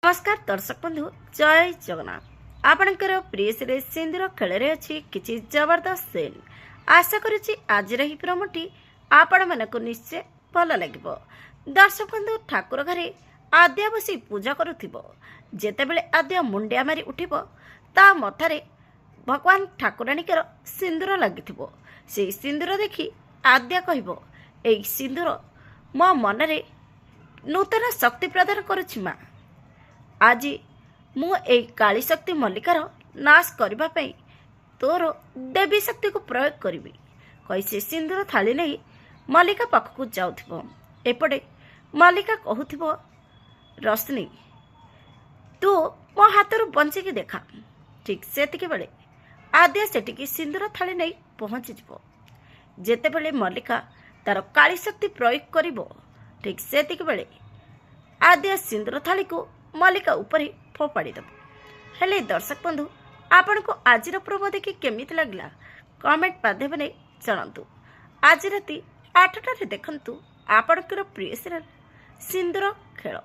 नमस्कार दर्शक बंधु जय जगन्नाथ आपणकर प्रिय सीरीज सिंदूर खेल अच्छी किसी जबरदस्त सीन आशा करुच्ची आज ही प्रमोटी आपण मानक निश्चय भल लगे। दर्शक बंधु ठाकुर घरे आद्या बसी पूजा करुबले आद्या मुंडिया मारी उठिब ता मथारे भगवान ठाकुराणीकर सिंदूर लगी से सिंदूर देखी आद्या कहब एई सिंदूर मो मनरे नूतन शक्ति प्रदान करुछि माँ। आज मु ए काली शक्ति मल्लिकार नाश करने तोर देवी शक्ति को प्रयोग करी कही से सिंदूर थाली नहीं मल्लिका पाखक जाऊे एपटे मल्लिका कहूब रश्मि तू मो हाथ बंचिकी देखा। ठीक से बेले आद्या सेटिकी सिंदूर थाली नहीं पहुँची जेते बेले मल्लिका तार काली शक्ति प्रयोग करिबो ठीक से बेले आद्या सिंदूर थाली को मल्लिका ऊपर फोपाड़ी देव। हेले दर्शक बंधु आपण को आज प्रोमो देखि केमिति लागला कमेंट माध्यम ने जणातु। आज राति 8टारे देखंतु आपणकर प्रिय सीरियल सिंदूर खेल।